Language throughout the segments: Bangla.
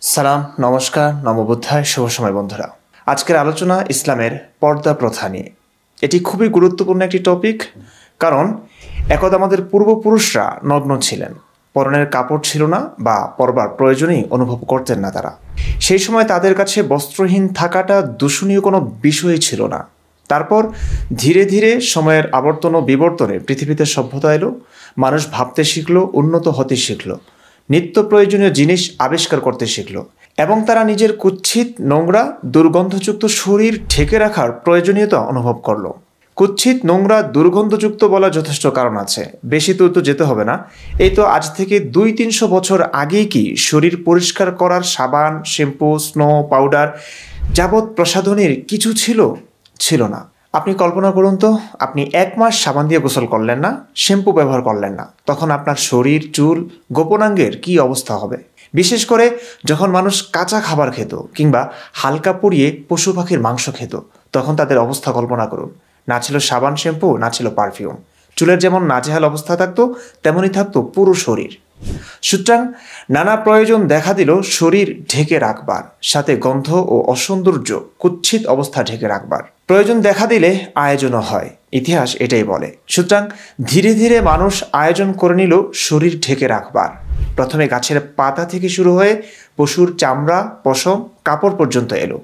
সালাম, নমস্কার, নমবুদ্ধায়, শুভ সময় বন্ধুরা। আজকের আলোচনা ইসলামের পর্দা প্রথা নিয়ে। এটি খুবই গুরুত্বপূর্ণ একটি টপিক, কারণ একদা আমাদের পূর্বপুরুষরা নগ্ন ছিলেন, পরনের কাপড় ছিল না বা পরবার প্রয়োজনই অনুভব করতেন না তারা। সেই সময় তাদের কাছে বস্ত্রহীন থাকাটা দূষণীয় কোনো বিষয়ই ছিল না। তারপর ধীরে ধীরে সময়ের আবর্তন ও বিবর্তনে পৃথিবীতে সভ্যতা এলো, মানুষ ভাবতে শিখলো, উন্নত হতে শিখলো, নিত্য প্রয়োজনীয় জিনিস আবিষ্কার করতে শিখল এবং তারা নিজের কুৎসিত, নোংরা, দুর্গন্ধযুক্ত শরীর ঢেকে রাখার প্রয়োজনীয়তা অনুভব করলো। কুৎসিত, নোংরা, দুর্গন্ধযুক্ত বলা যথেষ্ট কারণ আছে, বেশি দূর তো যেতে হবে না। এই তো আজ থেকে 200-300 বছর আগেই কি শরীর পরিষ্কার করার সাবান, শ্যাম্পু, স্নো, পাউডার যাবৎ প্রসাধনীর কিছু ছিল না। আপনি কল্পনা করুন তো, আপনি 1 মাস সাবান দিয়ে গোসল করলেন না, শ্যাম্পু ব্যবহার করলেন না, তখন আপনার শরীর, চুল, গোপনাঙ্গের কি অবস্থা হবে? বিশেষ করে যখন মানুষ কাঁচা খাবার খেত কিংবা হালকা পুড়িয়ে পশু পাখির মাংস খেত, তখন তাদের অবস্থা কল্পনা করুন। না ছিল সাবান, শ্যাম্পু, না ছিল পারফিউম। চুলের যেমন নাজেহাল অবস্থা থাকতো, তেমনই থাকতো পুরো শরীর। সুতরাং নানা প্রয়োজন দেখা দিল শরীর ঢেকে রাখবার, সাথে গন্ধ ও অসৌন্দর্য, কুৎসিত অবস্থা ঢেকে রাখবার। প্রয়োজন দেখা দিলে আয়োজনও হয়, ইতিহাস এটাই বলে। সুতরাং ধীরে ধীরে মানুষ আয়োজন করে নিল শরীর ঢেকে রাখবার। প্রথমে গাছের পাতা থেকে শুরু হয়ে পশুর চামড়া, পশম, কাপড় পর্যন্ত এলো।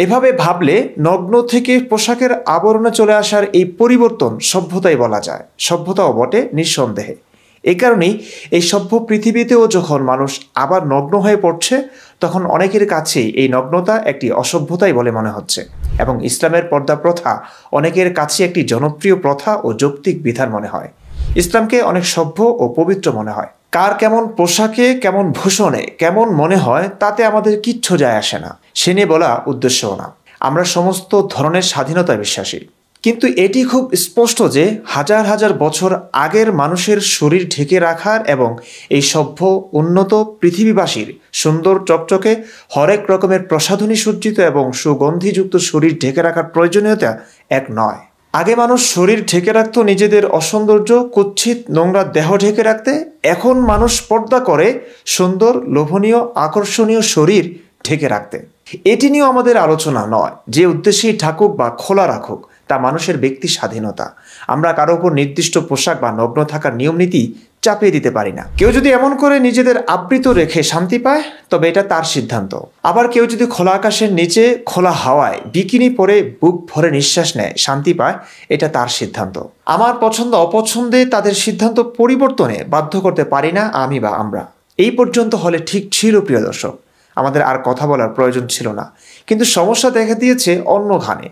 এভাবে ভাবলে নগ্ন থেকে পোশাকের আবরণে চলে আসার এই পরিবর্তন সভ্যতাই বলা যায়। সভ্যতাও বটে নিঃসন্দেহে। এই কারণেই এই সভ্য পৃথিবীতেও যখন মানুষ আবার নগ্ন হয়ে পড়ছে, তখন অনেকের কাছেই এই নগ্নতা একটি অসভ্যতাই বলে মনে হচ্ছে এবং ইসলামের পর্দা প্রথা অনেকের কাছে একটি জনপ্রিয় প্রথা ও যৌক্তিক বিধান মনে হয়। ইসলামকে অনেক সভ্য ও পবিত্র মনে হয়। কার কেমন পোশাকে, কেমন ভূষণে কেমন মনে হয় তাতে আমাদের কিচ্ছু যায় আসে না, সে নিয়ে বলা উদ্দেশ্যও না। আমরা সমস্ত ধরনের স্বাধীনতায় বিশ্বাসী, কিন্তু এটি খুব স্পষ্ট যে হাজার হাজার বছর আগের মানুষের শরীর ঢেকে রাখার এবং এই সভ্য উন্নত পৃথিবীবাসীর সুন্দর, চকচকে, হরেক রকমের প্রসাধনী সজ্জিত এবং সুগন্ধিযুক্ত শরীর ঢেকে রাখার প্রয়োজনীয়তা এক নয়। আগে মানুষ শরীর ঢেকে রাখত নিজেদের অসৌন্দর্য, কুৎসিত, নোংরা দেহ ঢেকে রাখতে। এখন মানুষ পর্দা করে সুন্দর, লোভনীয়, আকর্ষণীয় শরীর ঢেকে রাখতে। এটি নিয়েও আমাদের আলোচনা নয়। যে উদ্দেশ্যেই ঢাকুক বা খোলা রাখুক, তা মানুষের ব্যক্তি স্বাধীনতা। আমরা কারো উপর নির্দিষ্ট পোশাক বা নগ্ন থাকার নিয়ম নীতি চাপিয়ে দিতে পারি না। কেউ যদি এমন করে নিজেদের আবৃত রেখে শান্তি পায়, তবে এটা তার সিদ্ধান্ত। আবার কেউ যদি খোলা আকাশের নিচে খোলা হাওয়ায় বিকিনি পরে বুক ভরে নিঃশ্বাস নেয়, শান্তি পায়, এটা তার সিদ্ধান্ত। আমার পছন্দ অপছন্দে তাদের সিদ্ধান্ত পরিবর্তনে বাধ্য করতে পারি না আমি বা আমরা। এই পর্যন্ত হলে ঠিক ছিল প্রিয় দর্শক, আমাদের আর কথা বলার প্রয়োজন ছিল না। কিন্তু সমস্যা দেখা দিয়েছে অন্যখানে।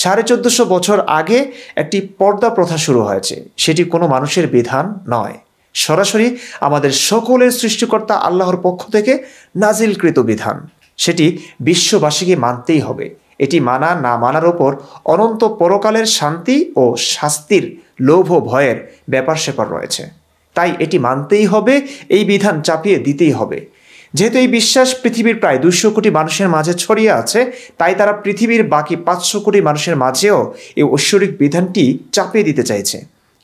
1450 বছর আগে একটি পর্দা প্রথা শুরু হয়েছে। সেটি কোনো মানুষের বিধান নয়, সরাসরি আমাদের সকলের সৃষ্টিকর্তা আল্লাহর পক্ষ থেকে নাজিলকৃত বিধান। সেটি বিশ্ববাসীকে মানতেই হবে। এটি মানা না মানার ওপর অনন্ত পরকালের শান্তি ও শাস্তির লোভ ও ভয়ের ব্যাপার স্যাপার রয়েছে। তাই এটি মানতেই হবে, এই বিধান চাপিয়ে দিতেই হবে। যেহেতু এই বিশ্বাস পৃথিবীর প্রায় 200 কোটি মানুষের মাঝে ছড়িয়ে আছে, তাই তারা পৃথিবীর বাকি 500 কোটি মানুষের মাঝেও এই ঐশ্বরিক বিধানটি চাপিয়ে দিতে চাইছে।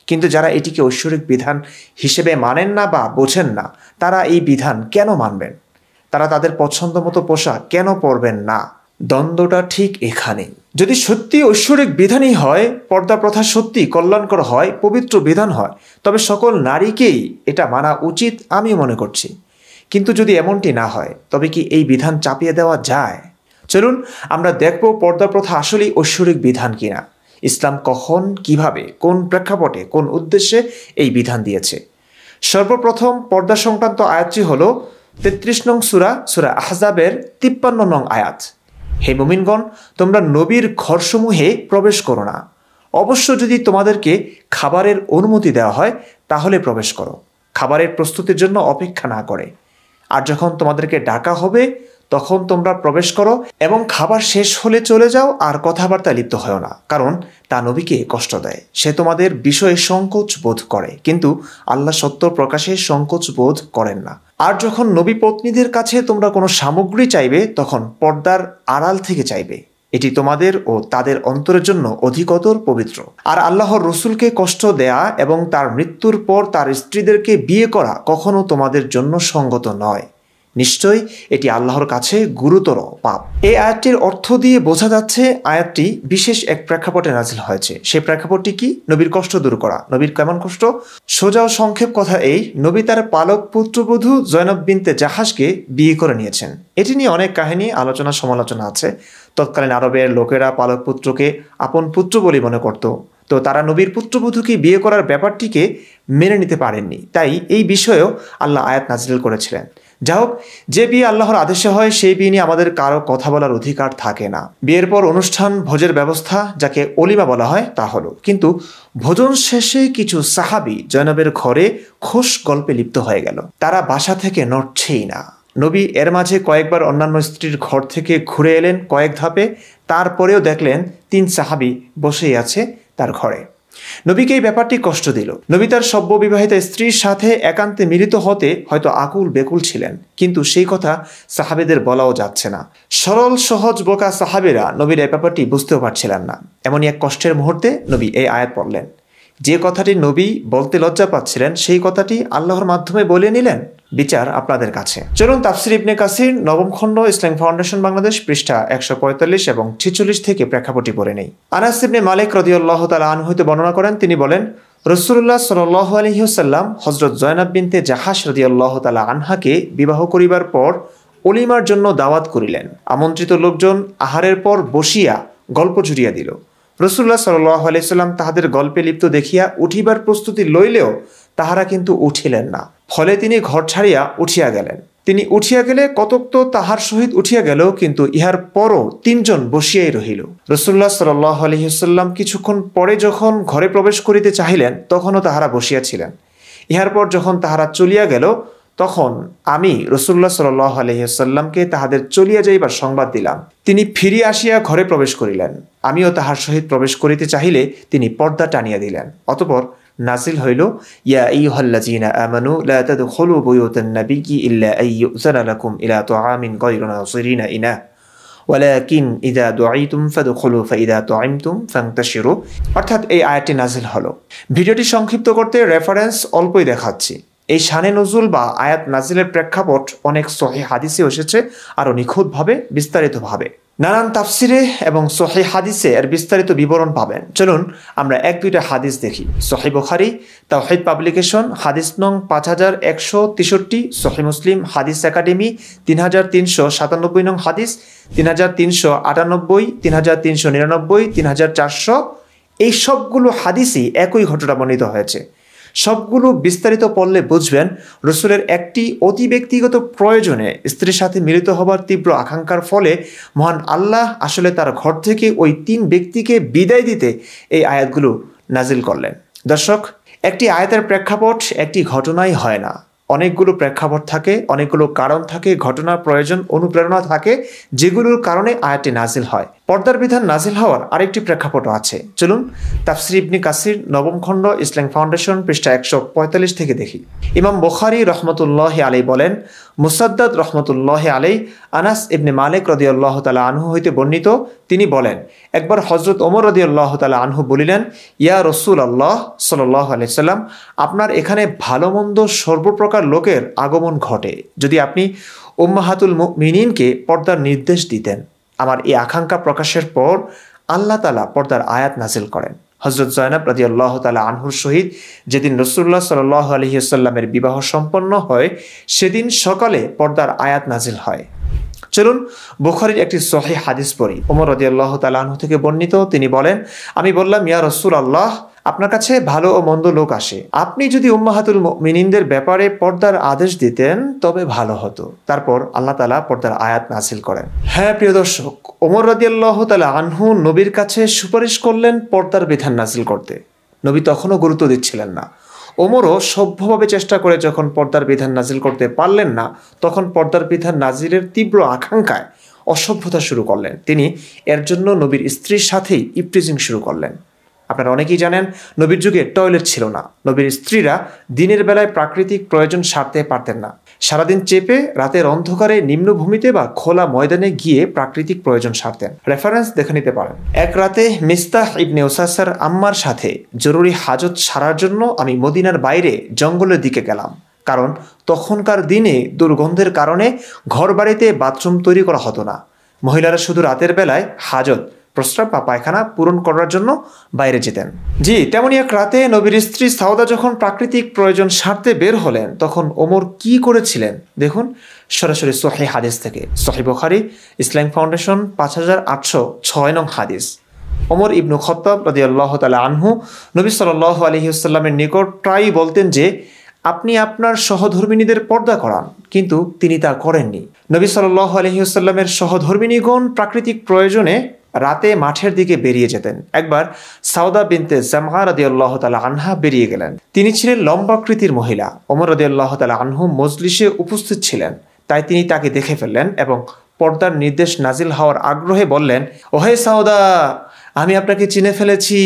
কিন্তু যারা এটিকে ঐশ্বরিক বিধান হিসেবে মানেন না বা বোঝেন না, তারা এই বিধান কেন মানবেন? তারা তাদের পছন্দ মতো পোশাক কেন পরবেন না? দ্বন্দ্বটা ঠিক এখানেই। যদি সত্যি ঐশ্বরিক বিধানই হয়, পর্দা প্রথা সত্যি কল্যাণকর হয়, পবিত্র বিধান হয়, তবে সকল নারীকেই এটা মানা উচিত আমি মনে করছি। কিন্তু যদি এমনটি না হয়, তবে কি এই বিধান চাপিয়ে দেওয়া যায়? চলুন আমরা দেখব পর্দা প্রথা আসলেই ঐশ্বরিক বিধান কিনা। ইসলাম কখন, কিভাবে, কোন প্রেক্ষাপটে, কোন উদ্দেশ্যে এই বিধান দিয়েছে। সর্বপ্রথম পর্দা সংক্রান্ত আয়াতটি হল 33 নং সূরা, সূরা আহজাবের 53 নং আয়াত। হে মুমিনগণ, তোমরা নবীর ঘরসমূহে প্রবেশ করো না। অবশ্য যদি তোমাদেরকে খাবারের অনুমতি দেওয়া হয়, তাহলে প্রবেশ করো, খাবারের প্রস্তুতির জন্য অপেক্ষা না করে। আর যখন তোমাদেরকে ডাকা হবে, তখন তোমরা প্রবেশ করো এবং খাবার শেষ হলে চলে যাও, আর কথাবার্তা লিপ্ত হয় না, কারণ তা নবীকে কষ্ট দেয়। সে তোমাদের বিষয়ে সংকোচ বোধ করে, কিন্তু আল্লাহ সত্য প্রকাশে সংকোচ বোধ করেন না। আর যখন নবী পত্নীদের কাছে তোমরা কোনো সামগ্রী চাইবে, তখন পর্দার আড়াল থেকে চাইবে। এটি তোমাদের ও তাদের অন্তরের জন্য অধিকতর পবিত্র। আর আল্লাহর রসুলকে কষ্ট দেয়া এবং তার মৃত্যুর পর তার স্ত্রীদেরকে বিয়ে করা কখনো তোমাদের জন্য সঙ্গত নয়। নিশ্চয়ই এটি আল্লাহর কাছে গুরুতর পাপ। এই আয়াতটির অর্থ দিয়ে বোঝা যাচ্ছে আয়াতটি বিশেষ এক প্রেক্ষাপটে নাজিল হয়েছে। সেই প্রেক্ষাপটটি কি? নবীর কষ্ট দূর করা। নবীর কেমন কষ্ট? সোজা ও সংক্ষেপ কথা এই, নবী তার পালক পুত্রবধূ জয়নব বিনতে জাহাশকে বিয়ে করে নিয়েছেন। এটি নিয়ে অনেক কাহিনী, আলোচনা সমালোচনা আছে। তৎকালীন আরবের লোকেরা পালক পুত্রকে আপন পুত্র বলে মনে করত। তো তারা নবীর পুত্রবধূকে বিয়ে করার ব্যাপারটিকে মেনে নিতে পারেননি। তাই এই বিষয়েও আল্লাহ আয়াত নাজিল করেছিলেন। যা হোক, যে বিয়ে আল্লাহর আদেশে হয় সেই বিয়ে নিয়ে আমাদের কারো কথা বলার অধিকার থাকে না। বিয়ের পর অনুষ্ঠান, ভোজের ব্যবস্থা, যাকে অলিমা বলা হয়, তা হলো। কিন্তু ভোজন শেষে কিছু সাহাবী জয়নবের ঘরে খোশ গল্পে লিপ্ত হয়ে গেল। তারা বাসা থেকে নড়ছেই না। নবী এর মাঝে কয়েকবার অন্যান্য স্ত্রীর ঘর থেকে ঘুরে এলেন কয়েক ধাপে। তারপরেও দেখলেন 3 সাহাবী বসেই আছে তার ঘরে। নবীকে এই ব্যাপারটি কষ্ট দিল। নবী তার সদ্য বিবাহিত স্ত্রীর সাথে একান্তে মিলিত হতে হয়তো আকুল বেকুল ছিলেন, কিন্তু সেই কথা সাহাবেদের বলাও যাচ্ছে না। সরল সহজ বোকা সাহাবেরা নবীর এই ব্যাপারটি বুঝতেও পারছিলেন না। এমনই এক কষ্টের মুহূর্তে নবী এই আয়াত পড়লেন। যে কথাটি নবী বলতে লজ্জা পাচ্ছিলেন সেই কথাটি আল্লাহর মাধ্যমে বলে নিলেন। বিচার আপনাদের কাছে। চলুন তাফসির ইবনে কাসির নবম খণ্ড, ইসলাম ফাউন্ডেশন বাংলাদেশ, পৃষ্ঠা 145 এবং 46 থেকে প্রেক্ষাপটটি পড়ে নেই। আনাস ইবনে মালিক রাদিয়াল্লাহু তাআলা আনহু হতে বর্ণনা করেন, তিনি বলেন, রাসূলুল্লাহ সাল্লাল্লাহু আলাইহি ওয়াসাল্লাম হযরত জয়নব বিনতে জাহাশ রাদিয়াল্লাহু তাআলা আনহাকে বিবাহ করিবার পর অলিমার জন্য দাওয়াত করিলেন। আমন্ত্রিত লোকজন আহারের পর বসিয়া গল্প জুড়িয়া দিল। রাসূলুল্লাহ সাল্লাল্লাহু আলাইহি ওয়াসাল্লাম তাহাদের গল্পে লিপ্ত দেখিয়া উঠিবার প্রস্তুতি লইলেও তাহারা কিন্তু উঠিলেন না। ফলে তিনি ঘর ছাড়িয়া উঠিয়া গেলেন। তিনি উঠিয়া গেলে কতক তো তাহার সহিত উঠিয়া গেল, কিন্তু ইহার পরও 3 জন বসিয়াই রহিল। রাসূলুল্লাহ সাল্লাল্লাহু আলাইহি ওয়াসাল্লাম কিছুক্ষণ পরে যখন ঘরে প্রবেশ করিতে চাহিলেন, তখনও তাহারা বসিয়াছিলেন। ইহার পর যখন তাহারা চলিয়া গেল, তখন আমি রাসূলুল্লাহ সাল্লাল্লাহু আলাইহি ওয়াসাল্লামকে তাহাদের চলিয়া যাইবার সংবাদ দিলাম। তিনি ফিরিয়া আসিয়া ঘরে প্রবেশ করিলেন। আমিও তাহার সহিত প্রবেশ করিতে চাহিলে তিনি পর্দা টানিয়া দিলেন। অতঃপর নাজিল হইল, ইয়া আইয়ুহাল্লাযীনা আমানু লা তাদখুলু বুয়ুতান নাবিয়্যি ইল্লা আইয়ুযানা লাকুম ইলা তুআমিন গায়রা নাযিরিনা ইনাহ ওয়ালাকিন ইযা দুআইতুম ফাদখুলু ফাইযা তুআইমতুম ফান্তাশিরু। অর্থাৎ এই আয়াতটি নাজিল হলো। ভিডিওটি সংক্ষিপ্ত করতে রেফারেন্স অল্পই দেখাচ্ছি। এই শানে নজুল বা আয়াত নাজিলের প্রেক্ষাপট অনেক সহিহ হাদিসে এসেছে, আরও নিখুঁতভাবে, বিস্তারিতভাবে। নানান তাফসিরে এবং সহিহ হাদিসে এর বিস্তারিত বিবরণ পাবেন। চলুন আমরা 1-2টা হাদিস দেখি। সহিহ বুখারী তাওহীদ পাবলিকেশন হাদিস নং 5163, সহিহ মুসলিম হাদিস একাডেমি 3397 নং হাদিস, 3398, 3399, 3400, এই সবগুলো হাদিসই একই ঘটনা বর্ণিত হয়েছে। সবগুলো বিস্তারিত পড়লে বুঝবেন রাসূলের একটি অতি ব্যক্তিগত প্রয়োজনে স্ত্রীর সাথে মিলিত হবার তীব্র আকাঙ্ক্ষার ফলে মহান আল্লাহ আসলে তার ঘর থেকে ওই 3 ব্যক্তিকে বিদায় দিতে এই আয়াতগুলো নাজিল করলেন। দর্শক, একটি আয়াতের প্রেক্ষাপট একটি ঘটনাই হয় না। অনেকগুলো প্রেক্ষাপট থাকে, অনেকগুলো কারণ থাকে, ঘটনার প্রয়োজন, অনুপ্রেরণা থাকে, যেগুলোর কারণে আয়াতটি নাজিল হয়। পর্দার বিধান নাজিল হওয়ার আরেকটি প্রেক্ষাপটও আছে। চলুন তাফসির ইবনে কাসির নবম খণ্ড, ইসলাম ফাউন্ডেশন, পৃষ্ঠা 145 থেকে দেখি। ইমাম বুখারী রহমতুল্লাহি আলাইহি বলেন, মুসাদ্দাদ রহমতুল্লাহি আলাইহি আনাস ইবনে মালিক রাদিয়াল্লাহু তাআলা আনহু হইতে বর্ণিত, তিনি বলেন, একবার হযরত ওমর রাদিয়াল্লাহু তাআলা আনহু বলিলেন, ইয়া রাসূলুল্লাহ সাল্লাল্লাহু আলাইহি সাল্লাম, আপনার এখানে ভালো মন্দ সর্বপ্রকার লোকের আগমন ঘটে, যদি আপনি উম্মাহাতুল মুমিনিনকে পর্দার নির্দেশ দিতেন। আমার এই আকাঙ্ক্ষা প্রকাশের পর আল্লাহ তাআলা পর্দার আয়াত নাজিল করেন। হযরত জয়নব রাদিয়াল্লাহু তাআলা আনহুর সহিত যেদিন রাসূলুল্লাহ সাল্লাল্লাহু আলাইহি ওয়াসাল্লামের বিবাহ সম্পন্ন হয়, সেদিন সকালে পর্দার আয়াত নাজিল হয়। চলুন বুখারীর একটি সহিহ হাদিস পড়ি। ওমর রাদিয়াল্লাহু তাআলা আনহু থেকে বর্ণিত, তিনি বলেন, আমি বললাম, ইয়া রাসূলুল্লাহ, আপনার কাছে ভালো ও মন্দ লোক আসে, আপনি যদি উম্মাহাতুল মুমিনিনদের ব্যাপারে পর্দার আদেশ দিতেন তবে ভালো হতো। তারপর আল্লাহ তাআলা পর্দার আয়াত নাজিল করেন। হ্যাঁ প্রিয় দর্শক, ওমর রাদিয়াল্লাহু তাআলা আনহু নবীর কাছে সুপারিশ করলেন পর্দার বিধান নাজিল করতে। নবী তখনও গুরুত্ব দিচ্ছিলেন না। ওমরও সভ্যভাবে চেষ্টা করে যখন পর্দার বিধান নাজিল করতে পারলেন না, তখন পর্দার বিধান নাজিলের তীব্র আকাঙ্ক্ষায় অসভ্যতা শুরু করলেন। তিনি এর জন্য নবীর স্ত্রীর সাথেই ইফটিজিং শুরু করলেন। আপনারা অনেকেই জানেন, নবীর যুগে টয়লেট ছিল না। নবীর স্ত্রীরা দিনের বেলায় প্রাকৃতিক প্রয়োজন সারতে পারতেন না। সারাদিন চেপে রাতের অন্ধকারে নিম্নভূমিতে বা খোলা ময়দানে গিয়ে প্রাকৃতিক প্রয়োজন সারতেন। রেফারেন্স দেখে নিতে পারেন। এক রাতে মিস্তাহ ইবনে উসাসার আম্মার সাথে জরুরি হাজত সারার জন্য আমি মদিনার বাইরে জঙ্গলের দিকে গেলাম। কারণ তখনকার দিনে দুর্গন্ধের কারণে ঘরবাড়িতে বাথরুম তৈরি করা হতো না। মহিলারা শুধু রাতের বেলায় হাজত, প্রস্রাব বা পায়খানা পূরণ করার জন্য বাইরে যেতেন। জি, তেমনি এক রাতে নবীর স্ত্রী সাউদা যখন প্রাকৃতিক প্রয়োজন সারতে বের হলেন, তখন ওমর কি করেছিলেন দেখুন সরাসরি সহিহ হাদিস থেকে। সহিহ বুখারী, ইসলামিক ফাউন্ডেশন, 5806 নং হাদিস। ওমর ইবনু খাত্তাব রাদিয়াল্লাহু তাআলা আনহু নবী সাল্লাল্লাহু আলাইহি ওয়াসাল্লামের নিকট প্রায়ই বলতেন যে আপনি আপনার সহধর্মিণীদের পর্দা করান, কিন্তু তিনি তা করেননি। নবী সাল্লাল্লাহু আলাইহি ওয়াসাল্লামের সহধর্মিণীগণ প্রাকৃতিক প্রয়োজনে রাতে মাঠের দিকে বেরিয়ে যেতেন। একবার সাউদা বিনতে জামআ রাদিয়াল্লাহু তাআলা আনহা বেরিয়ে গেলেন। তিনি ছিলেন লম্বাকৃতির মহিলা। ওমর রাদিয়াল্লাহু তাআলা আনহু মজলিসে উপস্থিত ছিলেন, তাই তিনি তাকে দেখে ফেললেন এবং পর্দার নির্দেশ নাজিল হওয়ার আগ্রহে বললেন, ওহে সাউদা, আমি আপনাকে চিনে ফেলেছি।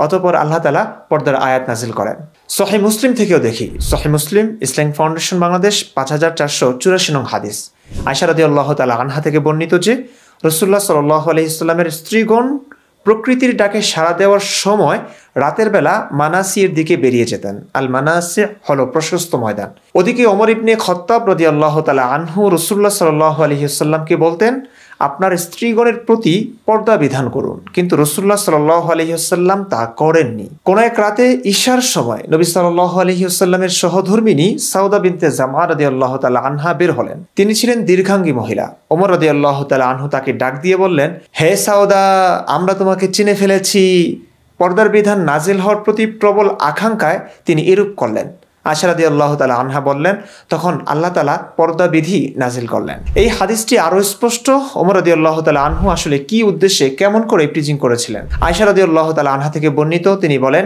অতঃপর আল্লাহ তাআলা পর্দার আয়াত নাজিল করেন। সহিহ মুসলিম থেকেও দেখি, সহিহ মুসলিম, ইসলামিক ফাউন্ডেশন বাংলাদেশ, 5484 নং হাদিস। আয়েশা রাদিয়াল্লাহু তাআলা আনহা থেকে বর্ণিত যে রাসূলুল্লাহ সাল্লাল্লাহু আলাইহি ওয়াসাল্লামের স্ত্রীগণ প্রকৃতির ডাকে সাড়া দেওয়ার সময় রাতের বেলা মানাসির দিকে বেরিয়ে যেতেন। আল মানাসি হলো প্রশস্ত ময়দান। ওদিকে ওমর ইবনে খাত্তাব রাদিয়াল্লাহু তাআলা আনহু রাসূলুল্লাহ সাল্লাল্লাহু আলাইহি ওয়াসাল্লামকে বলতেন, আপনার স্ত্রীগণের প্রতি পর্দা বিধান করুন, কিন্তু রাসূলুল্লাহ সাল্লাল্লাহু আলাইহি ওয়াসাল্লাম তা করেননি। কোন এক রাতে ঈশার সময় নবী সাল্লাল্লাহু আলাইহি ওয়াসাল্লামের সহধর্মিণী সাউদা বিনতে জামআ রাদিয়াল্লাহু তাআলা আনহা বের হলেন। তিনি ছিলেন দীর্ঘাঙ্গী মহিলা। ওমর রাদিয়াল্লাহু তাআলা আনহু তাকে ডাক দিয়ে বললেন, হে সাউদা, আমরা তোমাকে চিনে ফেলেছি। পর্দার বিধান নাজিল হওয়ার প্রতি প্রবল আকাঙ্ক্ষায় তিনি এরূপ করলেন। আয়েশা রাদিয়াল্লাহু তাআলা আনহা বললেন, তখন আল্লাহ তাআলা পর্দা বিধি নাজিল করলেন। এই হাদিসটি আরো স্পষ্ট ওমর রাদিয়াল্লাহু তাআলা আনহু আসলে কি উদ্দেশ্যে কেমন করে প্রিজিং করেছিলেন। আয়েশা রাদিয়াল্লাহু তাআলা আনহা থেকে বর্ণিত, তিনি বলেন,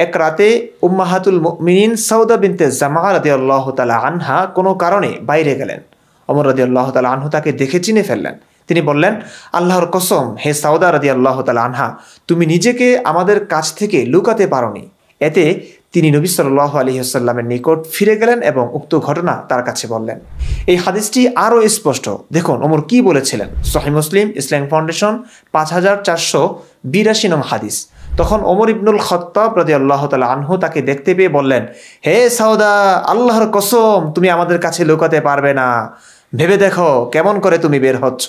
এক রাতে উম্মাহাতুল মুমিনিন সাউদা বিনতে জামআ রাদিয়াল্লাহু তাআলা আনহা কোনো কারণে বাইরে গেলেন। ওমর রাদিয়াল্লাহু তাআলা আনহু তাকে দেখে চিনে ফেললেন। তিনি বললেন, আল্লাহর কসম, হে সাউদা রাদিয়াল্লাহু তাআলা আনহা, তুমি নিজেকে আমাদের কাছ থেকে লুকাতে পারোনি। এতে তিনি নবী সাল্লাল্লাহু আলাইহি ওয়াসাল্লামের নিকট ফিরে গেলেন এবং উক্ত ঘটনা তার কাছে বললেন। এই হাদিসটি আরও স্পষ্ট। দেখুন ওমর কি বলেছিলেন। সহিহ মুসলিম, ইসলামিক ফাউন্ডেশন, 5482 নং হাদিস। তখন ওমর ইবনুল খাত্তাব রাদিয়াল্লাহু তাআলা আনহু তাকে দেখতে পেয়ে বললেন, হে সাউদা, আল্লাহর কসম, তুমি আমাদের কাছে লুকাতে পারবে না। ভেবে দেখো কেমন করে তুমি বের হচ্ছ।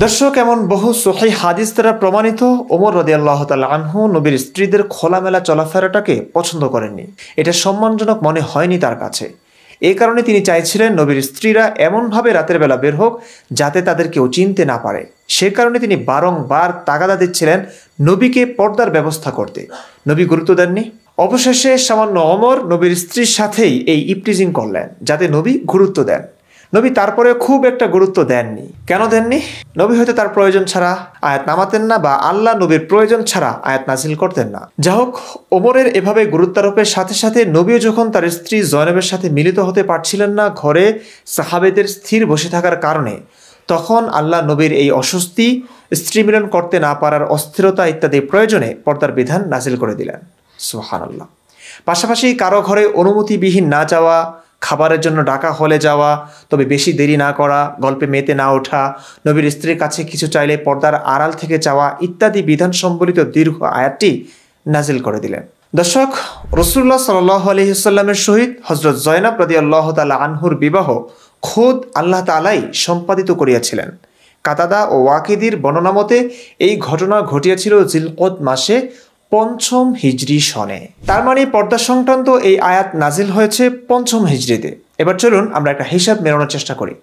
দর্শক, এমন বহু সহিহ হাদিস দ্বারা প্রমাণিত ওমর রাদিয়াল্লাহু তাআলা আনহু নবীর স্ত্রীদের খোলামেলা চলাফেরাটাকে পছন্দ করেননি। এটা সম্মানজনক মনে হয়নি তার কাছে। এই কারণে তিনি চাইছিলেন নবীর স্ত্রীরা এমনভাবে রাতের বেলা বের হোক যাতে তাদের কেউ চিনতে না পারে। সে কারণে তিনি বারংবার তাগাদা দিচ্ছিলেন নবীকে পর্দার ব্যবস্থা করতে। নবী গুরুত্ব দেননি। অবশেষে সামান্য ওমর নবীর স্ত্রীর সাথেই এই ইপটিজিং করলেন যাতে নবী গুরুত্ব দেন। নবী তারপরে খুব একটা গুরুত্ব দেননি। কেন দেননি? নবী হয়তো তার প্রয়োজন ছাড়া আয়াত নামাতেন না, বা আল্লাহ নবীর প্রয়োজন ছাড়া আয়াত নাজিল করতেন না। যা হোক, ওমরের এভাবে গুরুত্বারোপের সাথে সাথে নবীও যখন তার স্ত্রী জয়নবের সাথে মিলিত হতে পারছিলেন না ঘরে সাহাবেদের স্থির বসে থাকার কারণে, তখন আল্লাহ নবীর এই অস্বস্তি, স্ত্রী মিলন করতে না পারার অস্থিরতা ইত্যাদি প্রয়োজনে পর্দার বিধান নাজিল করে দিলেন। সুবহানাল্লাহ। পাশাপাশি কারো ঘরে অনুমতিবিহীন না যাওয়া, খাবারের জন্য ডাকা হলে যাওয়া, তবে বেশি দেরি না করা, গল্পে মেতে না ওঠা, নবীর স্ত্রীর কাছে কিছু চাইলে পর্দার আড়াল থেকে চাওয়া ইত্যাদি বিধান সম্বলিত দীর্ঘ আয়াতটি নাজিল করে দিলেন। দর্শক, রাসূলুল্লাহ সাল্লাল্লাহু আলাইহি ওয়াসাল্লামের সহিত হযরত জয়নাব রাদিয়াল্লাহু তাআলা আনহুর বিবাহ খোদ আল্লাহ তাআলাই সম্পাদিত করিয়াছিলেন। কাতাদা ও ওয়াকিদির বর্ণনা মতে এই ঘটনা ঘটিয়াছিল জিলকদ মাসে ৫ম হিজরি সনে। তার মানে পর্দা সংক্রান্ত এই আয়াত নাজিল হয়েছে ৫ম হিজরিতে। এবার চলুন আমরা একটা হিসাব মেলানোর চেষ্টা করি।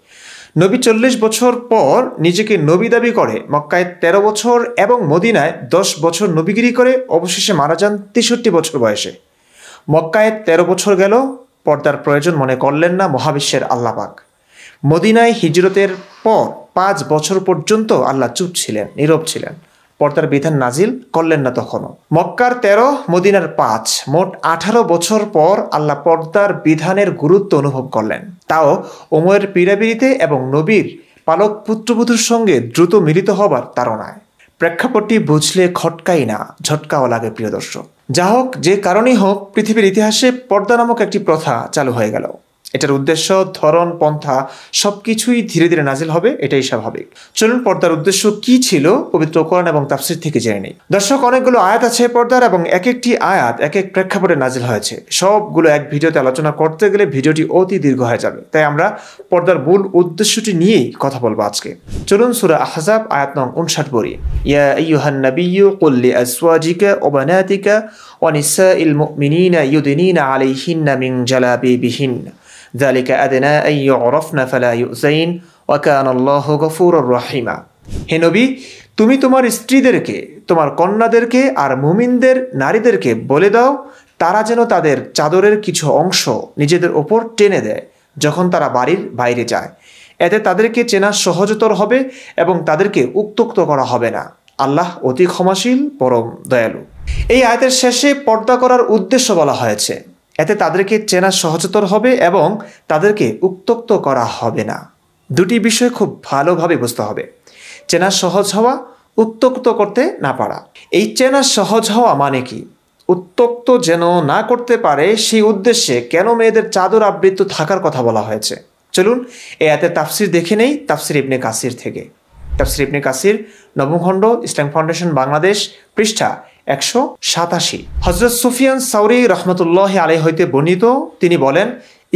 নবী ৪০ বছর পর নিজেকে নবী দাবি করে মক্কায় ১৩ বছর এবং মদিনায় ১০ বছর নবীগিরি করে অবশেষে মারা যান ৬৩ বছর বয়সে। মক্কায় ১৩ বছর গেল, পর্দার প্রয়োজন মনে করলেন না মহাবিশ্বের আল্লাহ পাক। মদিনায় হিজরতের পর ৫ বছর পর্যন্ত আল্লাহ চুপ ছিলেন, নীরব ছিলেন, পর্দার বিধান নাজিল করলেন না তখনও। মক্কার ১৩, মদিনার ৫, মোট ১৮ বছর পর আল্লাহ পর্দার বিধানের গুরুত্ব অনুভব করলেন, তাও ওমরের পীড়াপিড়িতে এবং নবীর পালক পুত্রবধূর সঙ্গে দ্রুত মিলিত হবার তাড়নায়। প্রেক্ষাপটটি বুঝলে খটকাই না, ঝটকাও লাগে প্রিয় দর্শক। যা হোক, যে কারণেই হোক, পৃথিবীর ইতিহাসে পর্দা নামক একটি প্রথা চালু হয়ে গেল। এটার উদ্দেশ্য, ধরন, পন্থা সবকিছুই ধীরে ধীরে নাজিল হবে, এটাই স্বাভাবিক। চলুন পর্দার উদ্দেশ্য কি ছিল পবিত্র কোরআন এবং তাফসীর থেকে জেনে নেই। দর্শক, অনেকগুলো আয়াত আছে পর্দার এবং এক একটি আয়াত এক এক প্রেক্ষাপটে নাজিল হয়েছে। সবগুলো এক ভিডিওতে আলোচনা করতে গেলে ভিডিওটি অতি দীর্ঘ হয়ে যাবে, তাই আমরা পর্দার মূল উদ্দেশ্যটি নিয়েই কথা বলবো আজকে। চলুন সূরা আহজাব আয়াত নং 59 পড়ি। ইয়া আইয়ুহান নাবিয়্যু কুল লিআজওয়াজিকা ওয়া বানাতিকা ওয়া নিসাইল মুমিনিনা ইউদিনিনা আলাইহিন্না মিন জালাবিবিহিন্না যালিকা আদনা আন ইউরাফনা ফালা ইউযাইন ওয়া কানা আল্লাহু গফুরুর রহিমা। হে নবী, তুমি তোমার স্ত্রীদেরকে, তোমার কন্যাদেরকে আর মুমিনদের নারীদেরকে বলে দাও তারা যেন তাদের চাদরের কিছু অংশ নিজেদের ওপর টেনে দেয় যখন তারা বাড়ির বাইরে যায়। এতে তাদেরকে চেনা সহজতর হবে এবং তাদেরকে উত্ত্যক্ত করা হবে না। আল্লাহ অতি ক্ষমাশীল, পরম দয়ালু। এই আয়াতের শেষে পর্দা করার উদ্দেশ্য বলা হয়েছে। এতে তাদেরকে চেনা সহজতর হবে এবং তাদেরকে উত্ত্যক্ত করা হবে না। দুটি বিষয় খুব ভালোভাবে বুঝতে হবে। চেনা সহজ হওয়া, উত্ত্যক্ত করতে না পারা। এই চেনা সহজ হওয়া মানে কি? উত্ত্যক্ত যেন না করতে পারে সেই উদ্দেশ্যে কেন মেয়েদের চাদর আবৃত থাকার কথা বলা হয়েছে? চলুন এই আয়াতের তাফসির দেখে নেই তাফসির ইবনে কাসির থেকে। তাফসির ইবনে কাসির, নবম খণ্ড, ইসলাম ফাউন্ডেশন বাংলাদেশ, পৃষ্ঠা 187। হযরত সুফিয়ান সাউরি রহমতুল্লাহ আলাইহি হইতে বর্ণিত, তিনি বলেন,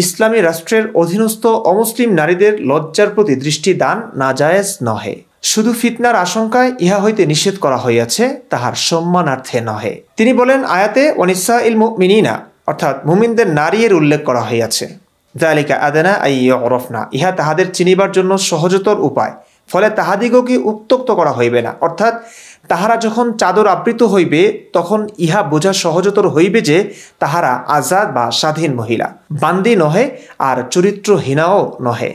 ইসলামী রাষ্ট্রের অধীনস্থ অমুসলিম নারীদের লজ্জার প্রতি দৃষ্টি দান নাজায়েজ নহে। শুধু ফিতনার আশঙ্কায় ইহা হইতে নিষেধ করা হইয়াছে, তাহার সম্মানার্থে নহে। তিনি বলেন, আয়াতে ওয়ানিসাইল মুমিনিনা অর্থাৎ মুমিনদের নারীর উল্লেখ করা হইয়াছে। যালিকা আদনা আন ইউরাফনা, ইহা তাহাদের চিনিবার জন্য সহজতর উপায়, ফলে তাহাদিগকে উত্ত্যক্ত করা হইবে না। অর্থাৎ তাহারা যখন চাদর আবৃত হইবে তখন ইহা বোঝা সহজতর হইবে যে তাহারা আজাদ বা স্বাধীন মহিলা, বান্দি নহে আর চরিত্রহীনাও নহে।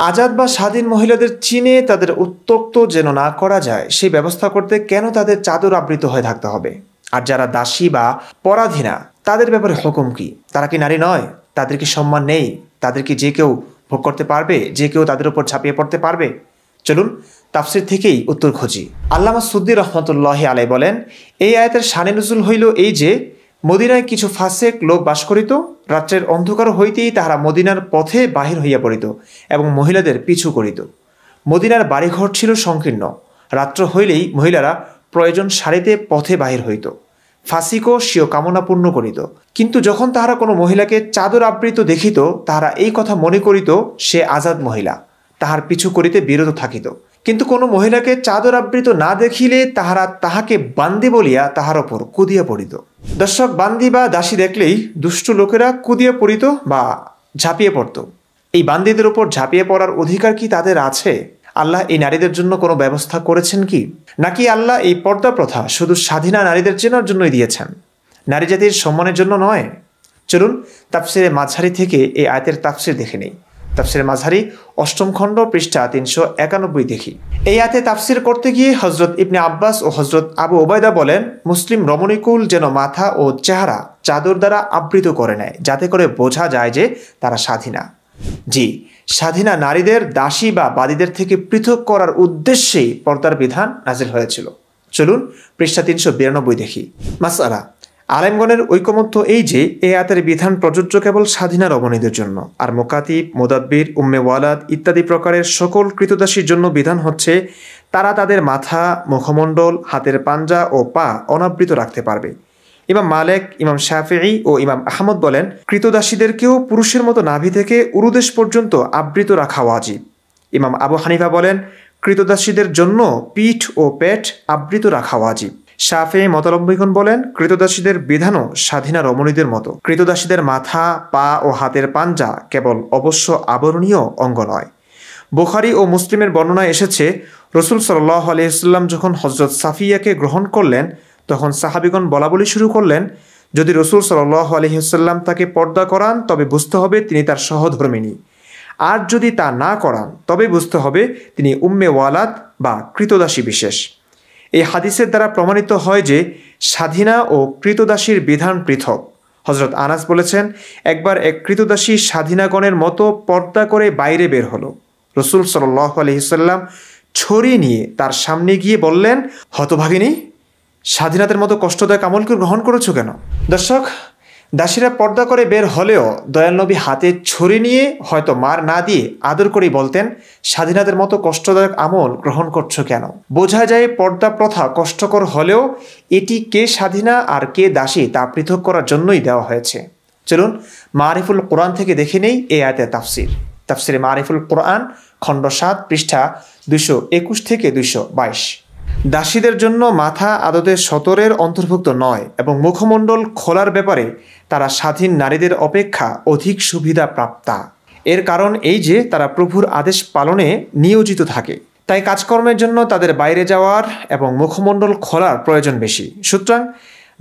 আজাদ বা স্বাধীন মহিলাদের চিনে তাদের উত্ত্যক্ত যেন না করা যায় সেই ব্যবস্থা করতে কেন তাদের চাদর আবৃত হয়ে থাকতে হবে? আর যারা দাসী বা পরাধীনা তাদের ব্যাপারে হুকুম কি? তারা কি নারী নয়? তাদের কি সম্মান নেই? তাদের কি যে কেউ ভোগ করতে পারবে? যে কেউ তাদের উপর ঝাঁপিয়ে পড়তে পারবে? চলুন তাফসির থেকেই উত্তর খুঁজি। আল্লামা সুদ্দি রহমতুল্লাহ আলাই বলেন, এই আয়াতের শানে নুজুল হইল এই যে মদিনায় কিছু ফাসেক লোক বাস করিত। রাত্রের অন্ধকার হইতেই তাহারা মদিনার পথে বাহির হইয়া পড়িত এবং মহিলাদের পিছু করিত। মদিনার বাড়িঘর ছিল সংকীর্ণ। রাত্র হইলেই মহিলারা প্রয়োজন সারিতে পথে বাহির হইত। ফাসিকও স্বীয় কামনা পূর্ণ করিত। কিন্তু যখন তাহারা কোনো মহিলাকে চাদর আবৃত দেখিত, তাহারা এই কথা মনে করিত সে আজাদ মহিলা, তাহার পিছু করিতে বিরত থাকিত। কিন্তু কোনো মহিলাকে চাদর আবৃত না দেখিলে তাহারা তাহাকে বান্দি বলিয়া তাহার ওপর কুদিয়া পড়িত। দর্শক, বান্দি বা দাসী দেখলেই দুষ্ট লোকেরা কুদিয়া পড়িত বা ঝাঁপিয়ে পড়ত। এই বান্দিদের উপর ঝাঁপিয়ে পড়ার অধিকার কি তাদের আছে? আল্লাহ এই নারীদের জন্য কোনো ব্যবস্থা করেছেন কি? নাকি আল্লাহ এই পর্দা প্রথা শুধু স্বাধীনা নারীদের চেনার জন্যই দিয়েছেন, নারী জাতির সম্মানের জন্য নয়? চলুন তাফসিরে মাঝহারি থেকে এই আয়াতের তাফসির দেখে নেই। তাফসিরে মাঝহারি, অষ্টম খণ্ড, পৃষ্ঠা 391 দেখি। এই আয়াতে তাফসির করতে গিয়ে হজরত ইবনে আব্বাস ও হজরত আবু ওবায়দা বলেন, মুসলিম রমণীকুল যেন মাথা ও চেহারা চাদর দ্বারা আবৃত করে নেয়, যাতে করে বোঝা যায় যে তারা স্বাধীনা। জি, স্বাধীনা নারীদের দাসী বা বাদীদের থেকে পৃথক করার উদ্দেশ্যেই পর্দার বিধান নাজিল হয়েছিল। চলুন পৃষ্ঠা 392 দেখি। মাসআলা, আলেমগণের ঐকমত্য এই যে এই আয়াতের বিধান প্রযোজ্য কেবল স্বাধীনা রমণীদের জন্য, আর মুকাতিব, মুদাব্বির, উম্মে ওয়ালাদ ইত্যাদি প্রকারের সকল কৃতদাসীর জন্য বিধান হচ্ছে তারা তাদের মাথা, মুখমণ্ডল, হাতের পাঞ্জা ও পা অনাবৃত রাখতে পারবে। ইমাম মালিক, ইমাম শাফিঈ ও ইমাম আহমদ বলেন, কৃতদাসীদেরকেও পুরুষের মতো নাভি থেকে উরুদেশ পর্যন্ত আবৃত রাখা ওয়াজিব। ইমাম আবু হানিফা বলেন, কৃতদাসীদের জন্য পিঠ ও পেট আবৃত রাখা ওয়াজিব। শাফিঈ মতাবলম্বীগণ বলেন, কৃতদাসীদের বিধানও স্বাধীনা রমণীদের মতো। কৃতদাসীদের মাথা, পা ও হাতের পাঞ্জা কেবল অবশ্য আবরণীয় অঙ্গ নয়। বুখারী ও মুসলিমের বর্ণনায় এসেছে, রসুল সাল্লাল্লাহু আলাইহি ওয়াসাল্লাম যখন হযরত সাফিয়াকে গ্রহণ করলেন তখন সাহাবীগণ বলাবলি শুরু করলেন, যদি রসুল সাল্লাল্লাহু আলাইহি ওয়াসাল্লাম তাকে পর্দা করান তবে বুঝতে হবে তিনি তার সহধর্মিণী, আর যদি তা না করান তবে বুঝতে হবে তিনি উম্মে ওয়ালাদ বা কৃতদাসী বিশেষ। এই হাদিসের দ্বারা প্রমাণিত হয় যে স্বাধীনা ও কৃতদাসীর বিধান পৃথক। হযরত আনাস বলেছেন, একবার এক কৃতদাসী স্বাধীনাগণের মতো পর্দা করে বাইরে বের হলো। রসুল সাল্লাল্লাহু আলাইহি ওয়াসাল্লাম ছড়ি নিয়ে তার সামনে গিয়ে বললেন, হতভাগিনী, স্বাধীনতার মতো কষ্টদায়ক আমলকে গ্রহণ করেছো কেন? দর্শক, দাসীরা পর্দা করে বের হলেও দয়াল নবী হাতে ছুরি নিয়ে হয়তো মার না দিয়ে আদর করেই বলতেন, স্বাধীনতার মতো কষ্টদায়ক আমল গ্রহণ করছো কেন? বোঝা যায় পর্দা প্রথা কষ্টকর হলেও এটি কে স্বাধীনা আর কে দাসী তা পৃথক করার জন্যই দেওয়া হয়েছে। চলুন মারিফুল কোরআন থেকে দেখে নেই এই আয়াতের তাফসিরে মারিফুল কোরআন খণ্ড 7 পৃষ্ঠা 221 থেকে 222। দাসীদের জন্য মাথা আদতে সতরের অন্তর্ভুক্ত নয় এবং মুখমণ্ডল খোলার ব্যাপারে তারা স্বাধীন নারীদের অপেক্ষা অধিক সুবিধা প্রাপ্তা। এর কারণ এই যে তারা প্রভুর আদেশ পালনে নিয়োজিত থাকে, তাই কাজকর্মের জন্য তাদের বাইরে যাওয়ার এবং মুখমণ্ডল খোলার প্রয়োজন বেশি। সুতরাং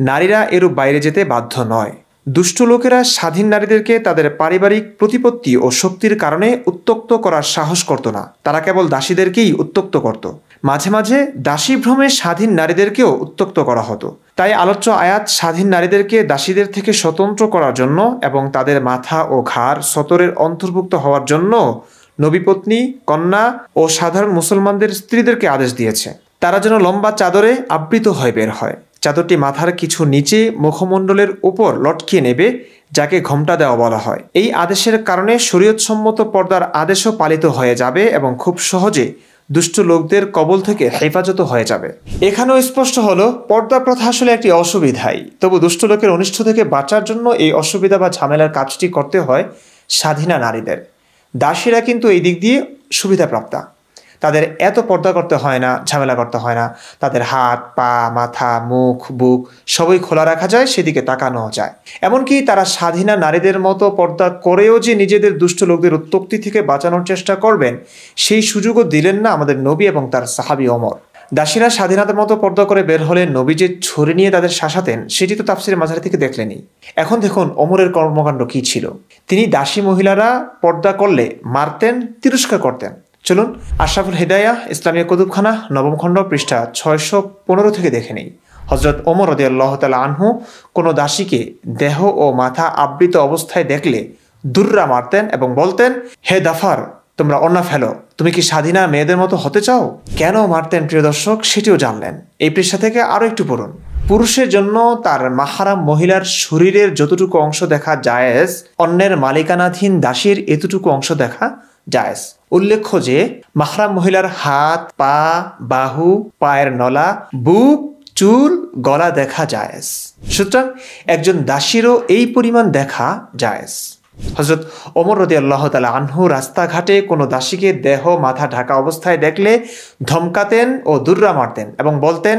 নারীরা এরূপ বাইরে যেতে বাধ্য নয়। দুষ্ট লোকেরা স্বাধীন নারীদেরকে তাদের পারিবারিক প্রতিপত্তি ও শক্তির কারণে উত্ত্যক্ত করার সাহস করত না, তারা কেবল দাসীদেরকেই উত্ত্যক্ত করত। মাঝে মাঝে দাসী ভ্রমে স্বাধীন নারীদেরকেও উত্ত্যক্ত করা হতো। তাই আলোচ্য আয়াত স্বাধীন নারীদেরকে দাসীদের থেকে স্বতন্ত্র করার জন্য এবং তাদের মাথা ও ঘাড় সতরের অন্তর্ভুক্ত হওয়ার জন্য নবীপত্নী, কন্যা ও সাধারণ মুসলমানদের স্ত্রীদেরকে আদেশ দিয়েছে। তারা যেন লম্বা চাদরে আবৃত হয়ে বের হয়। চাদরটি মাথার কিছু নিচে মুখমণ্ডলের উপর লটকিয়ে নেবে, যাকে ঘোমটা দেওয়া বলা হয়। এই আদেশের কারণে শরীয়তসম্মত পর্দার আদেশও পালিত হয়ে যাবে এবং খুব সহজে দুষ্ট লোকদের কবল থেকে হেফাজত হয়ে যাবে। এখানেও স্পষ্ট হলো পর্দা প্রথা আসলে একটি অসুবিধাই, তবু দুষ্ট লোকের অনিষ্ট থেকে বাঁচার জন্য এই অসুবিধা বা ঝামেলার কাজটি করতে হয় স্বাধীনা নারীদের। দাসীরা কিন্তু এই দিক দিয়ে সুবিধাপ্রাপ্তা, তাদের এত পর্দা করতে হয় না, ঝামেলা করতে হয় না। তাদের হাত, পা, মাথা, মুখ, বুক সবই খোলা রাখা যায়, সেদিকে তাকানো যায়। এমনকি তারা স্বাধীনা নারীদের মতো পর্দা করেও যে নিজেদের দুষ্ট লোকদের উত্তক্তি থেকে বাঁচানোর চেষ্টা করবেন, সেই সুযোগও দিলেন না আমাদের নবী এবং তার সাহাবী ওমর। দাসীরা স্বাধীনতার মতো পর্দা করে বের হলে নবী যে ছুরি নিয়ে তাদের শাসাতেন, সেটি তো তাফসিরে মাঝারি থেকে দেখলেনি। এখন দেখুন ওমরের কর্মকাণ্ড কি ছিল। তিনি দাসী মহিলারা পর্দা করলে মারতেন, তিরস্কার করতেন। চলুন আশরাফুল হিদায়া ইসলামিয়া কুতুবখানা 9ম খণ্ড পৃষ্ঠা 615 থেকে দেখে নেই। হযরত ওমর রাদিয়াল্লাহু তাআলা আনহু কোনো দাসীকে দেহ ও মাথা আবৃত অবস্থায় দেখলে দুররা মারতেন এবং বলতেন, হে দাফার, তোমরা ওড়না ফেলো, তুমি কি স্বাধীনা মেয়েদের মতো হতে চাও? কেন মারতেন প্রিয় দর্শক সেটিও জানলেন। এই পৃষ্ঠা থেকে আরও একটু পড়ুন। পুরুষের জন্য তার মাহরাম মহিলার শরীরের যতটুকু অংশ দেখা জায়েজ, অন্যের মালিকানাধীন দাসীর এতটুকু অংশ দেখা জায়েজ। উল্লেখ্য যে মাহরাম মহিলার হাত, পা, বাহু, পায়ের নলা, বুক, চুল, গলা দেখা জায়েজ। সুতরাং একজন দাসীরও এই পরিমাণ দেখা জায়েজ। হযরত ওমর রাদিয়াল্লাহু তাআলা আনহু রাস্তাঘাটে কোনো দাসীকে দেহ মাথা ঢাকা অবস্থায় দেখলে ধমকাতেন ও দুররা মারতেন এবং বলতেন,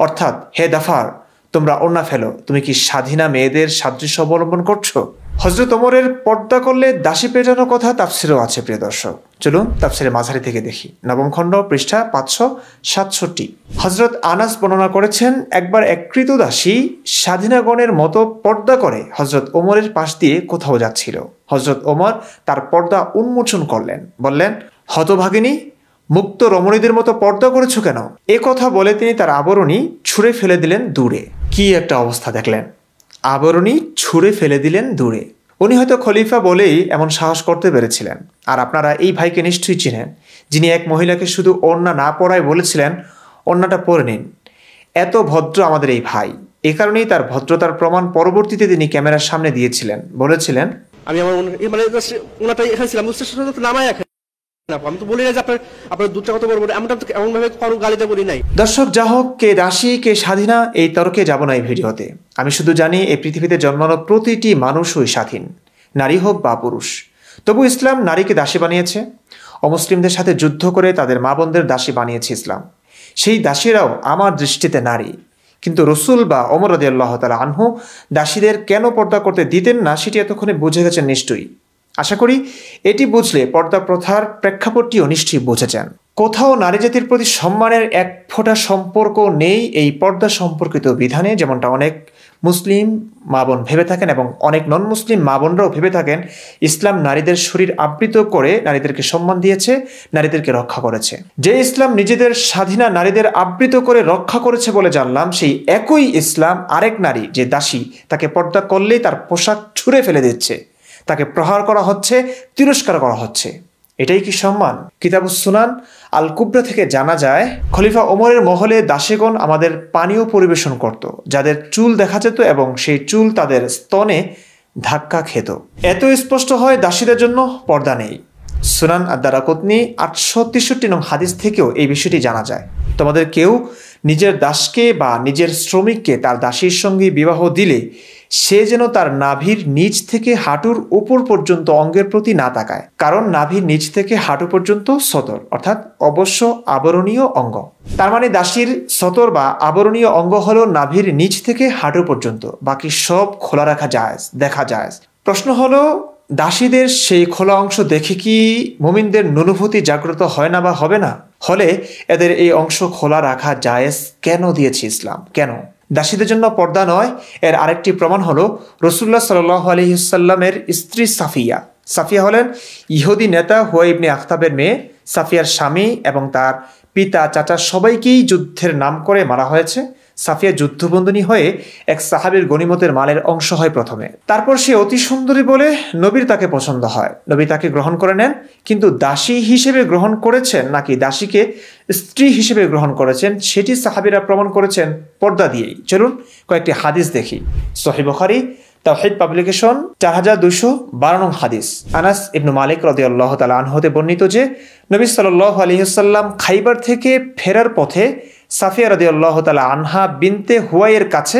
অর্থাৎ হে দাফার, তোমরা ওড়না ফেলো, তুমি কি স্বাধীনা মেয়েদের সাদৃশ্য অবলম্বন করছো? হযরত ওমরের পর্দা করলে দাসী পেটানোর কথা তাফসিরেও আছে প্রিয় দর্শক। চলুন তাফসিরে মাঝারি থেকে দেখি। 9ম খণ্ড পৃষ্ঠা 567। হযরত আনাস বর্ণনা করেছেন, একবার এক কৃতদাসী স্বাধীনাগণের মতো পর্দা করে হযরত ওমরের পাশ দিয়ে কোথাও যাচ্ছিল। হযরত ওমর তার পর্দা উন্মোচন করলেন, বললেন, হতভাগিনী, মুক্ত রমণীদের মতো পর্দা করেছো কেন? এ কথা বলে তিনি তার আবরণী ছুঁড়ে ফেলে দিলেন দূরে। কি একটা অবস্থা দেখলেন, আবরণী ছুঁড়ে ফেলে দিলেন দূরে। উনি হয়তো খলিফা বলেই এমন সাহস করতে পেরেছিলেন। আর আপনারা এই ভাইকে নিশ্চয়ই চিনেন, যিনি এক মহিলাকে শুধু ওড়না না পরায় বলেছিলেন, ওড়নাটা পরে নিন। এত ভদ্র আমাদের এই ভাই। এ কারণেই তার ভদ্রতার প্রমাণ পরবর্তীতে তিনি ক্যামেরার সামনে দিয়েছিলেন, বলেছিলেন, আমি আমার ওনাটা এখানে ছিলাম, নামায় আমি তো বলি না যে আপনার দুধটা কত বড় বড়, এমন ভাবে কোনো গালিতে বলি নাই। দর্শক, যা হোক, কে দাসী কে স্বাধীনা এই তর্কে যাব না এই ভিডিওতে। আমি শুধু জানি এই পৃথিবীতে জন্মানো প্রতিটি মানুষই স্বাধীন, নারী হোক বা পুরুষ। তবু ইসলাম নারীকে দাসী বানিয়েছে। অমুসলিমদের সাথে যুদ্ধ করে তাদের মা বোনদের দাসী বানিয়েছে ইসলাম। সেই দাসীরাও আমার দৃষ্টিতে নারী। কিন্তু রসুল বা ওমর রাদিয়াল্লাহু তাআলা আনহু দাসীদের কেন পর্দা করতে দিতেন না, সেটি এতক্ষণে বুঝে গেছেন নিশ্চয়ই। আশা করি এটি বুঝলে পর্দা প্রথার প্রেক্ষাপটটিও নিশ্চয়ই বুঝেছেন। কোথাও নারী জাতির প্রতি সম্মানের এক ফোঁটা সম্পর্ক নেই এই পর্দা সম্পর্কিত বিধানে, যেমনটা অনেক মুসলিম মা বোন ভেবে থাকেন এবং অনেক নন মুসলিম মা বোনরাও ভেবে থাকেন। ইসলাম নারীদের শরীর আবৃত করে নারীদেরকে সম্মান দিয়েছে, নারীদেরকে রক্ষা করেছে। যে ইসলাম নিজেদের স্বাধীনা নারীদের আবৃত করে রক্ষা করেছে বলে জানলাম, সেই একই ইসলাম আরেক নারী যে দাসী, তাকে পর্দা করলেই তার পোশাক ছুঁড়ে ফেলে দিচ্ছে, তাকে প্রহার করা হচ্ছে, তিরস্কার করা হচ্ছে। এটাই কি সম্মান? কিতাবুস সুনান আল কুবরা থেকে জানা যায়, খলিফা ওমরের মহলে দাসীগণ আমাদের পানীয় পরিবেশন করত, যাদের চুল দেখা যেত এবং সেই চুল তাদের স্তনে ধাক্কা খেত। এত স্পষ্ট হয় দাসীদের জন্য পর্দা নেই। সুনান আদ-দারাকুতনি 863 নং হাদিস থেকেও এই বিষয়টি জানা যায়। তোমাদের কেউ নিজের দাসকে বা নিজের শ্রমিককে তার দাসীর সঙ্গে বিবাহ দিলে সে যেন তার নাভির নিচ থেকে হাঁটুর উপর পর্যন্ত অঙ্গের প্রতি না তাকায়, কারণ নাভির নিচ থেকে হাঁটু পর্যন্ত সতর, অর্থাৎ অবশ্য আবরণীয় অঙ্গ। তার মানে দাসীর সতর বা আবরণীয় অঙ্গ হলো নাভির নিচ থেকে হাঁটু পর্যন্ত, বাকি সব খোলা রাখা যায়, দেখা যায়। প্রশ্ন হলো, দাসীদের সেই খোলা অংশ দেখে কি মুমিনদের অনুভূতি জাগ্রত হয় না বা হবে না? হলে এদের এই অংশ খোলা রাখা জায়েজ কেন দিয়েছে ইসলাম? কেন দাসীদের জন্য পর্দা নয়? এর আরেকটি প্রমাণ হলো রাসূলুল্লাহ সাল্লাল্লাহু আলাইহি ওয়াসাল্লামের স্ত্রী সাফিয়া। সাফিয়া হলেন ইহুদি নেতা হুয়াই ইবনে আখতাবের মেয়ে। সাফিয়ার স্বামী এবং তার পিতা, চাচা সবাইকেই যুদ্ধের নাম করে মারা হয়েছে। সাফিয়া যুদ্ধবন্দিনী হয়ে এক সাহাবীর গনিমতের মালের অংশ হয় প্রথমে। তারপর সে অতি সুন্দরী বলে নবীর তাকে পছন্দ হয়, নবী তাকে গ্রহণ করে নেন। কিন্তু দাসী হিসেবে গ্রহণ করেছেন নাকি দাসীকে স্ত্রী হিসেবে গ্রহণ করেছেন, সেটি সাহাবীরা প্রমাণ করেছেন পর্দা দিয়েই। চলুন কয়েকটি হাদিস দেখি। সহিহ বুখারী তাওহীদ পাবলিকেশন 4212 নং হাদিস। আনাস ইবনে মালিক রাদিয়াল্লাহু তাআলা আনহু হতে বর্ণিত যে নবী সাল্লাল্লাহু আলাইহি ওয়াসাল্লাম খাইবার থেকে ফেরার পথে সাফিয়া রাদিয়াল্লাহু তাআলা আনহা বিনতে হুয়াইয়ের কাছে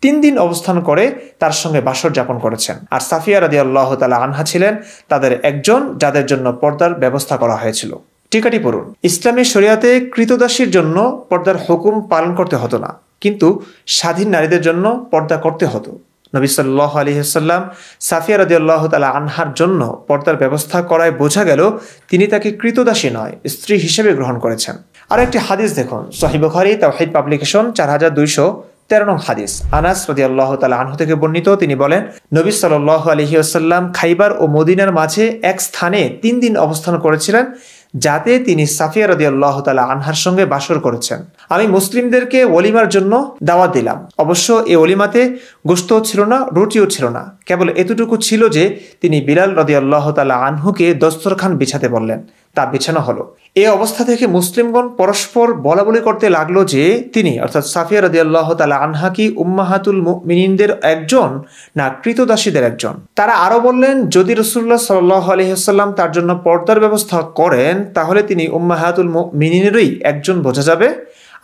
3 দিন অবস্থান করে তার সঙ্গে বাসর যাপন করেছেন। আর সাফিয়া রাদিয়াল্লাহু তাআলা আনহা ছিলেন তাদের একজন যাদের জন্য পর্দার ব্যবস্থা করা হয়েছিল। টিকাটি পড়ুন। ইসলামী শরিয়াতে কৃতদাসীর জন্য পর্দার হুকুম পালন করতে হতো না, কিন্তু স্বাধীন নারীদের জন্য পর্দা করতে হতো। নবী সাল্লাল্লাহু আলাইহি ওয়াসাল্লাম সাফিয়া রাদিয়াল্লাহু তাআলা আনহার জন্য পর্দার ব্যবস্থা করায় বোঝা গেল তিনি তাকে কৃতদাসী নয়, স্ত্রী হিসেবে গ্রহণ করেছেন। আর একটি হাদিস দেখুন, সহিহ বুখারী তাওহীদ পাবলিকেশন 4213 নং হাদিস। আনাস রাদিয়াল্লাহু তাআলা আনহু থেকে বর্ণিত, তিনি বলেন, নবী সাল্লাল্লাহু আলাইহি ওয়াসাল্লাম খাইবার ও মদিনার মাঝে এক স্থানে 3 দিন অবস্থান করেছিলেন, যাতে তিনি সাফিয়া রাদিয়াল্লাহু তাআলা আনহার সঙ্গে বাসর করেছেন। আমি মুসলিমদেরকে ওলিমার জন্য দাওয়াত দিলাম। অবশ্য এই ওলিমাতে গোশতও ছিল না, রুটিও ছিল না, কেবল এতটুকু ছিল যে তিনি বিলাল রাদিয়াল্লাহু তাআলা আনহুকে দস্তরখান বিছাতে বললেন। তা বিছানো হলো। এই অবস্থা থেকে মুসলিমগণ পরস্পর বলাবলি করতে লাগলো যে তিনি অর্থাৎ সাফিয়া রাদিয়াল্লাহু তাআলা আনহা কি উম্মাহাতুল মুমিনিনদের একজন না কৃতদাসীদের একজন। তারা আরো বললেন, যদি রাসূলুল্লাহ সাল্লাল্লাহু আলাইহি ওয়াসাল্লাম তার জন্য পর্দার ব্যবস্থা করেন তাহলে তিনি উম্মাহাতুল মুমিনিনেরই একজন বোঝা যাবে,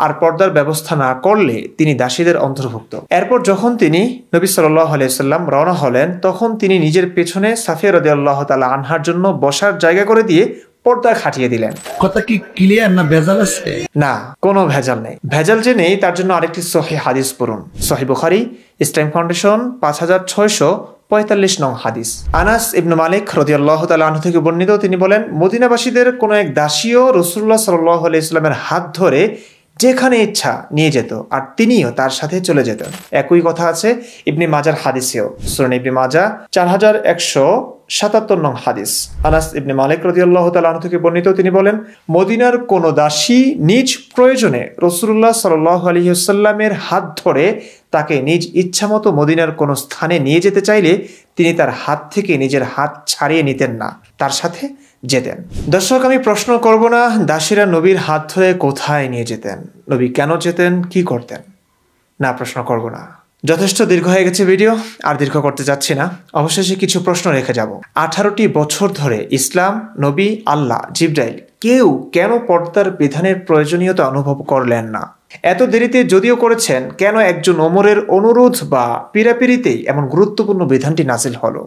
আর পর্দার ব্যবস্থা না করলে তিনি দাসীদের অন্তর্ভুক্ত। এরপর যখন তিনি নবী সাল্লাল্লাহু আলাইহি ওয়াসাল্লাম রওনা হলেন, তখন তিনি নিজের পেছনে সাফিয়া রাদিয়াল্লাহু তাআলা আনহার জন্য বসার জায়গা করে দিয়ে পর্দা খাটিয়ে দিলেন। কথা কি ক্লিয়ার না ভেজাল আছে? না, কোনো ভেজাল নেই। ভেজাল যে নেই তার জন্য আরেকটি সহিহ হাদিস পড়ুন। সহিহ বুখারী ইসলাম ফাউন্ডেশন 5645 নং হাদিস। আনাস ইবনে মালিক রাদিয়াল্লাহু তাআলা আনহু থেকে বর্ণিত, তিনি বলেন, মদিনাবাসীদের কোনো এক দাসীও রাসূলুল্লাহ সাল্লাল্লাহু আলাইহি ওয়াসাল্লামের হাত ধরে যেখানে ইচ্ছা নিয়ে যেত আর তিনিও তার সাথে চলে যেতেন। একই কথা আছে ইবনে মাজার হাদিসেও। সুনান ইবনে মাজাহ 4177 নং হাদিস। আনাস ইবনে মালিক রাদিয়াল্লাহু তাআলা আনহু থেকে বর্ণিত, তিনি বলেন, মদিনার কোন দাসী নিজ প্রয়োজনে রাসূলুল্লাহ সাল্লাল্লাহু আলাইহি ওয়াসাল্লামের হাত ধরে তাকে নিজ ইচ্ছামতো মদিনার কোন স্থানে নিয়ে যেতে চাইলে তিনি তার হাত থেকে নিজের হাত ছাড়িয়ে নিতেন না, তার সাথে যেতেন। দর্শক, আমি প্রশ্ন করব না দাসীরা নবীর হাত ধরে কোথায় নিয়ে যেতেন, নবী কেন যেতেন, কি করতেন, না প্রশ্ন করব না। যথেষ্ট দীর্ঘ হয়ে গেছে ভিডিও, আর দীর্ঘ করতে যাচ্ছি না। অবশেষে কিছু প্রশ্ন রেখে যাব। 18টি বছর ধরে ইসলাম, নবী, আল্লাহ, জিবরাইল কেউ কেন পর্দার বিধানের প্রয়োজনীয়তা অনুভব করলেন না? এত দেরিতে যদিও করেছেন, কেন একজন ওমরের অনুরোধ বা পীড়াপিড়িতেই এমন গুরুত্বপূর্ণ বিধানটি নাজিল হলো?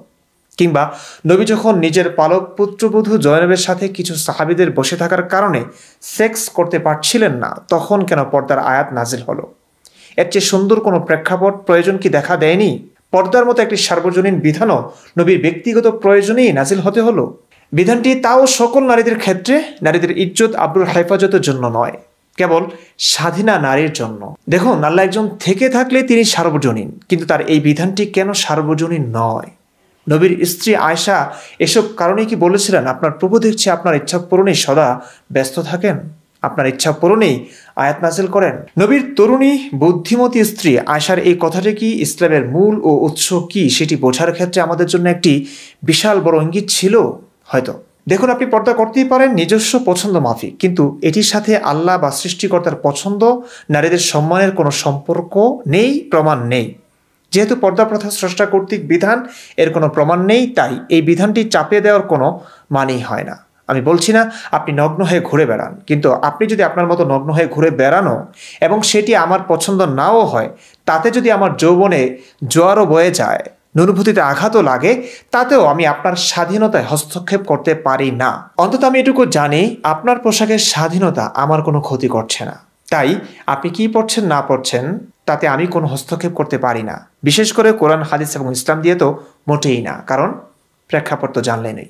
কিংবা নবী যখন নিজের পালক পুত্রবধূ জয়নবের সাথে কিছু সাহাবীদের বসে থাকার কারণে সেক্স করতে পারছিলেন না, তখন কেন পর্দার আয়াত নাজিল হলো? এর চেয়ে সুন্দর কোনো প্রেক্ষাপট প্রয়োজন কি দেখা দেয়নি? পর্দার মতো একটি সার্বজনীন বিধানও নবীর ব্যক্তিগত প্রয়োজনেই নাজিল হতে হলো। বিধানটি তাও সকল নারীদের ক্ষেত্রে, নারীদের ইজ্জত আবরুর হেফাজতের জন্য নয়, কেবল স্বাধীনা নারীর জন্য। দেখুন, আল্লাহ একজন থেকে থাকলে তিনি সার্বজনীন, কিন্তু তার এই বিধানটি কেন সার্বজনীন নয়? নবীর স্ত্রী আয়েশা এসব কারণেই কি বলেছিলেন, আপনার প্রভু দেখছে আপনার ইচ্ছা পূরণেই সদা ব্যস্ত থাকেন, আপনার ইচ্ছা পূরণেই আয়াত নাজিল করেন। নবীর তরুণী বুদ্ধিমতী স্ত্রী আয়েশার এই কথাটি কি ইসলামের মূল ও উৎস কি সেটি বোঝার ক্ষেত্রে আমাদের জন্য একটি বিশাল বড় ইঙ্গিত ছিল হয়তো। দেখুন, আপনি পর্দা করতেই পারেন নিজস্ব পছন্দ মাফিক, কিন্তু এটির সাথে আল্লাহ বা সৃষ্টিকর্তার পছন্দ, নারীদের সম্মানের কোনো সম্পর্ক নেই, প্রমাণ নেই। যেহেতু পর্দা প্রথা স্রষ্টা কর্তৃক বিধান, এর কোনো প্রমাণ নেই, তাই এই বিধানটি চাপিয়ে দেওয়ার কোনো মানেই হয় না। আমি বলছি না আপনি নগ্ন হয়ে ঘুরে বেড়ান, কিন্তু আপনি যদি আপনার মতো নগ্ন হয়ে ঘুরে বেড়ানো এবং সেটি আমার পছন্দ নাও হয়, তাতে যদি আমার যৌবনে জোয়ারও বয়ে যায়, অনুভূতিতে আঘাতও লাগে, তাতেও আমি আপনার স্বাধীনতায় হস্তক্ষেপ করতে পারি না। অন্তত আমি এটুকু জানি আপনার পোশাকের স্বাধীনতা আমার কোনো ক্ষতি করছে না। তাই আপনি কি পড়ছেন না পড়ছেন তাতে আমি কোনো হস্তক্ষেপ করতে পারি না। বিশেষ করে কোরআন, হাদিস এবং ইসলাম দিয়ে তো মোটেই না, কারণ প্রেক্ষাপট তো জানলেনই।